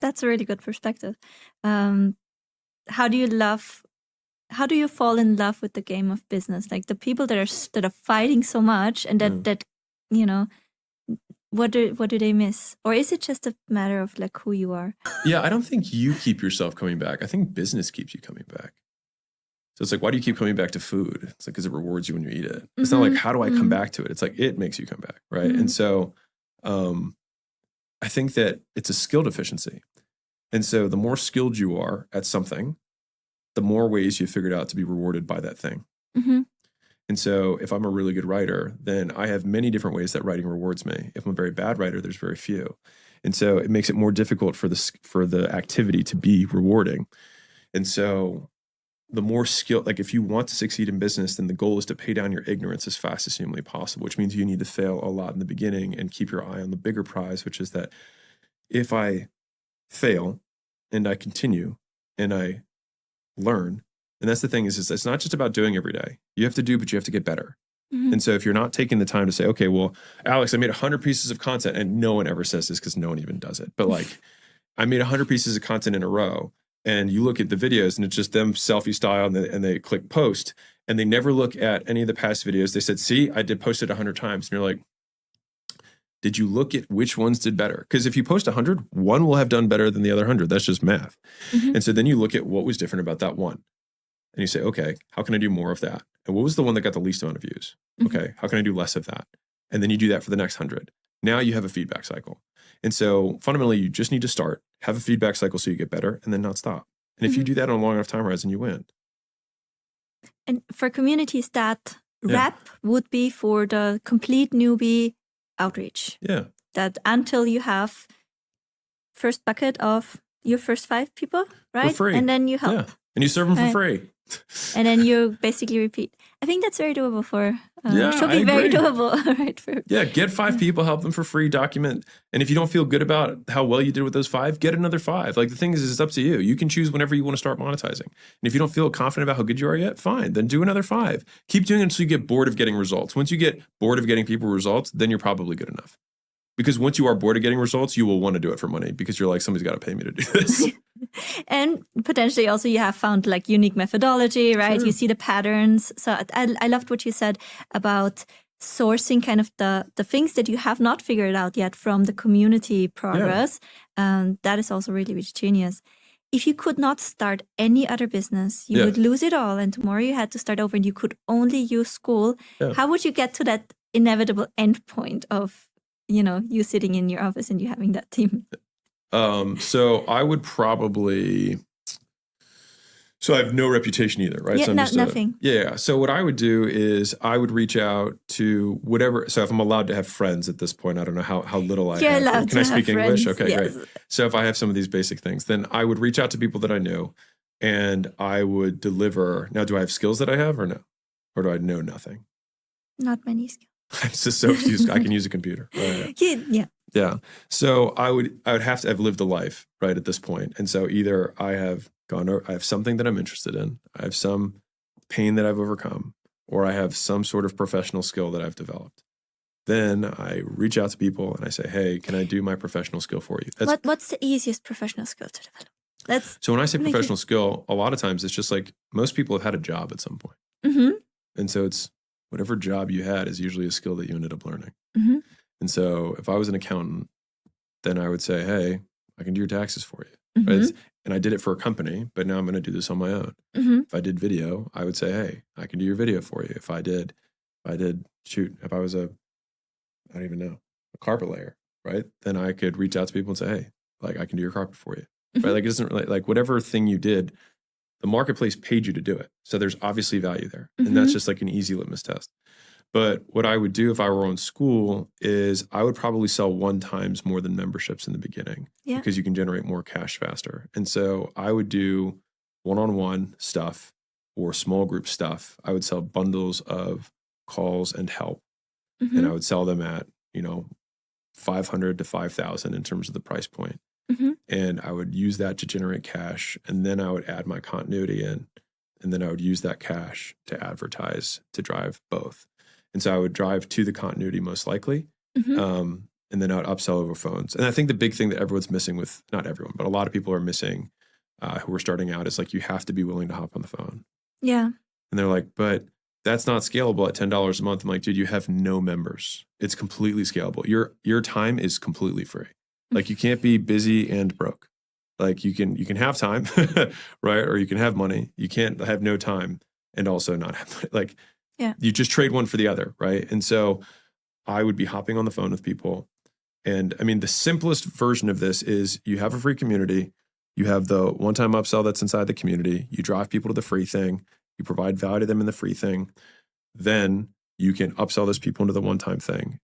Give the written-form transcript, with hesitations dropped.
That's a really good perspective. How do you fall in love with the game of business? Like the people that are fighting so much and that you know, what do they miss? Or is it just a matter of like who you are? Yeah, I don't think you keep yourself coming back. I think business keeps you coming back. So it's like, why do you keep coming back to food? It's like, because it rewards you when you eat it. It's not like, how do I come back to it? It's like, it makes you come back, right? And so I think that it's a skill deficiency. And so the more skilled you are at something, the more ways you've figured out to be rewarded by that thing. And so if I'm a really good writer, then I have many different ways that writing rewards me. If I'm a very bad writer, there's very few. And so it makes it more difficult for the activity to be rewarding. And so the more skill, like if you want to succeed in business, then the goal is to pay down your ignorance as fast as humanly possible, which means you need to fail a lot in the beginning and keep your eye on the bigger prize, which is that if I fail and I continue and I learn, and that's the thing is it's not just about doing every day. You have to do, but you have to get better. And so if you're not taking the time to say, okay, well, Alex, I made 100 pieces of content, and no one ever says this because no one even does it. But like, I made 100 pieces of content in a row, and you look at the videos, and it's just them selfie style, and they click post, and they never look at any of the past videos. They said, see, I did post it 100 times. And you're like, did you look at which ones did better? Because if you post 100, one will have done better than the other 100. That's just math. And so then you look at what was different about that one. And you say, okay, how can I do more of that? And what was the one that got the least amount of views? Okay, how can I do less of that? And then you do that for the next 100. Now you have a feedback cycle. And so fundamentally, you just need to start, have a feedback cycle so you get better, and then not stop. And if you do that on a long enough time horizon, you win. And for communities, that rep would be for the complete newbie outreach. Yeah. That until you have first bucket of your first 5 people, right? For free. And then you help. Yeah. And you serve them for free. And then you basically repeat. I think that's very doable for, should be I very agree. doable, right? Get 5 people, help them for free, document. And if you don't feel good about how well you did with those 5, get another 5. Like the thing is, it's up to you. You can choose whenever you want to start monetizing. And if you don't feel confident about how good you are yet, fine, then do another 5. Keep doing it until you get bored of getting results. Once you get bored of getting people results, then you're probably good enough. Because once you are bored of getting results, you will want to do it for money because you're like, somebody's got to pay me to do this. And potentially also you have found like unique methodology, right? Sure. You see the patterns. So I loved what you said about sourcing kind of the things that you have not figured out yet from the community progress. That is also really, really genius. If you could not start any other business, you would lose it all. And tomorrow you had to start over and you could only use Skool. How would you get to that inevitable end point of, you sitting in your office and you having that team? So I would probably, so I have no reputation either, right? Yeah, so nothing. So what I would do is I would reach out to whatever, so if I'm allowed to have friends at this point, I don't know how little I have. Can I speak English? Friends. Okay, yes. Great. So if I have some of these basic things, then I would reach out to people that I knew and I would deliver. Now, do I have skills that I have or no? Or do I know nothing? Not many skills. I'm just so used. I can use a computer. Right? Yeah. So I would have to have lived a life, right, at this point. And so either I have something that I'm interested in, I have some pain that I've overcome, or I have some sort of professional skill that I've developed. Then I reach out to people and I say, hey, can I do my professional skill for you? What's the easiest professional skill to develop? So when I say professional skill, a lot of times it's just like most people have had a job at some point. And so it's whatever job you had is usually a skill that you ended up learning. And so if I was an accountant, then I would say, hey, I can do your taxes for you. Right? And I did it for a company, but now I'm going to do this on my own. If I did video, I would say, hey, I can do your video for you. If I was I don't even know, a carpet layer, right? Then I could reach out to people and say, hey, like I can do your carpet for you. Right? Like it doesn't really, like whatever thing you did, the marketplace paid you to do it. So there's obviously value there. And that's just like an easy litmus test. But what I would do if I were on Skool is I would probably sell 1 times more than memberships in the beginning because you can generate more cash faster. And so I would do one-on-one stuff or small group stuff. I would sell bundles of calls and help. And I would sell them at, $500 to $5,000 in terms of the price point. And I would use that to generate cash. And then I would add my continuity in. And then I would use that cash to advertise to drive both. And so I would drive to the continuity most likely. and then I would upsell over phones. And I think the big thing that everyone's missing with, not everyone, but a lot of people are missing who are starting out is like, you have to be willing to hop on the phone. Yeah. And they're like, but that's not scalable at $10 a month. I'm like, dude, you have no members. It's completely scalable. Your time is completely free. Like, you can't be busy and broke. Like, you can have time, right? Or you can have money. You can't have no time and also not have money. Like, you just trade one for the other, right? And so I would be hopping on the phone with people. And I mean, the simplest version of this is you have a free community. You have the one-time upsell that's inside the community. You drive people to the free thing. You provide value to them in the free thing. Then you can upsell those people into the one-time thing.